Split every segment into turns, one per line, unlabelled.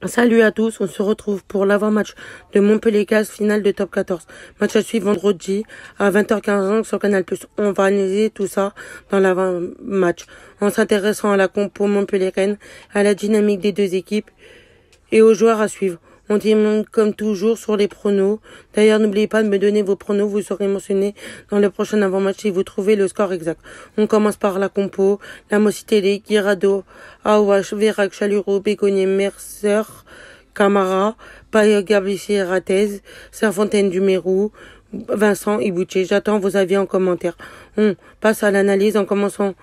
Salut à tous, on se retrouve pour l'avant-match de Montpellier-Castres, finale de top 14. Match à suivre vendredi à 20h15 sur Canal+. On va analyser tout ça dans l'avant-match en s'intéressant à la compo montpelliéraine, à la dynamique des deux équipes et aux joueurs à suivre. On termine comme toujours sur les pronos. D'ailleurs, n'oubliez pas de me donner vos pronos. Vous serez mentionnés dans le prochain avant-match si vous trouvez le score exact. On commence par la compo. La Mositélé, Guirado, Aouache, Vérac, Chaluro, Bégonnier, Mercer, Camara, Paya, Gabriel, Ratez, Serfontaine, Dumérou, Vincent, Ibouché. J'attends vos avis en commentaire. On passe à l'analyse en commençant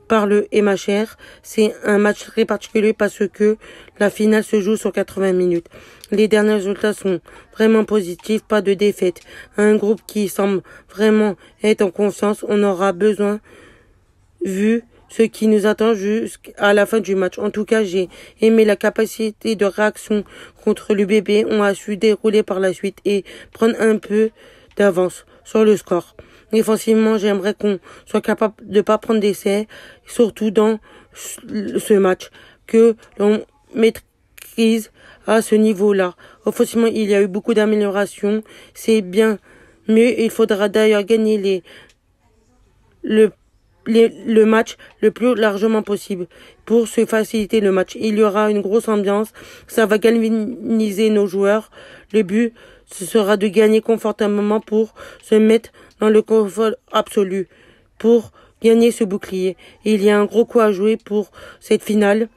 par le MHR. C'est un match très particulier parce que la finale se joue sur 80 minutes. Les derniers résultats sont vraiment positifs, pas de défaite. Un groupe qui semble vraiment être en confiance. On aura besoin, vu ce qui nous attend jusqu'à la fin du match. En tout cas, j'ai aimé la capacité de réaction contre l'UBB. On a su dérouler par la suite et prendre un peu d'avance sur le score. Défensivement, j'aimerais qu'on soit capable de pas prendre d'essais, surtout dans ce match, que l'on maîtrise à ce niveau-là. Offensivement, il y a eu beaucoup d'améliorations. C'est bien mieux. Il faudra d'ailleurs gagner le match le plus largement possible pour se faciliter le match. Il y aura une grosse ambiance. Ça va galvaniser nos joueurs. Le but, ce sera de gagner confortablement pour se mettre dans le confort absolu, pour gagner ce bouclier. Il y a un gros coup à jouer pour cette finale.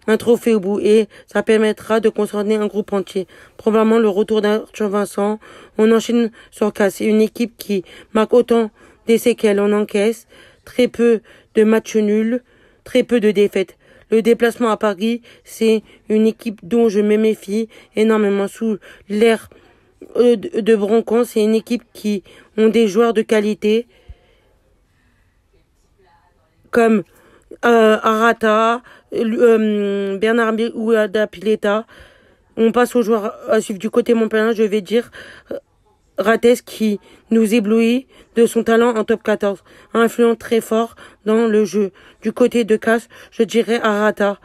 Un trophée au bout et ça permettra de concerner un groupe entier. Probablement le retour d'Arthur Vincent. On enchaîne sur Casse. C'est une équipe qui marque autant d'essais qu'elle en encaisse. Très peu de matchs nuls, très peu de défaites. Le déplacement à Paris, c'est une équipe dont je me méfie énormément sous l'ère de Broncon. C'est une équipe qui ont des joueurs de qualité comme Arata, Bernard ou Ada Pileta. On passe aux joueurs à suivre du côté montpellier. Je vais dire Ratez qui nous éblouit de son talent en top 14, influent très fort dans le jeu. Du côté de Casse, je dirais Arata,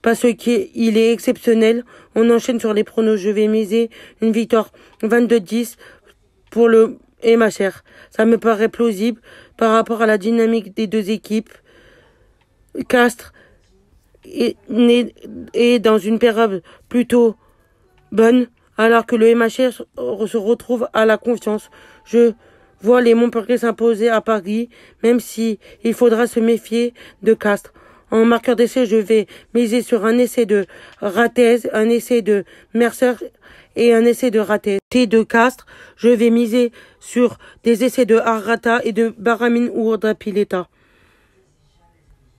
parce qu'il est exceptionnel. On enchaîne sur les pronos. Je vais miser une victoire 22-10 pour le MHR. Ça me paraît plausible par rapport à la dynamique des deux équipes. Castres est dans une période plutôt bonne, alors que le MHR se retrouve à la confiance. Je vois les Montpellier s'imposer à Paris, même si il faudra se méfier de Castres. En marqueur d'essai, je vais miser sur un essai de Ratez, un essai de Mercer et un essai de Ratez. De Castres, je vais miser sur des essais de Arata et de Baramine ou Pileta.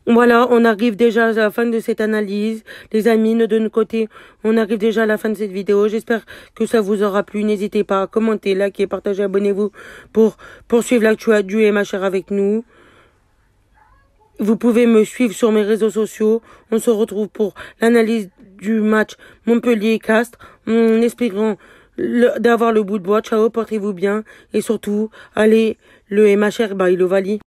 Voilà, on arrive déjà à la fin de cette analyse. Les amis, de notre côté, on arrive déjà à la fin de cette vidéo. J'espère que ça vous aura plu. N'hésitez pas à commenter, liker, partager, abonnez-vous pour poursuivre l'actu du MHR avec nous. Vous pouvez me suivre sur mes réseaux sociaux. On se retrouve pour l'analyse du match Montpellier-Castres en espérant d'avoir le bout de bois. Ciao, portez-vous bien. Et surtout, allez, le MHR, il le valide.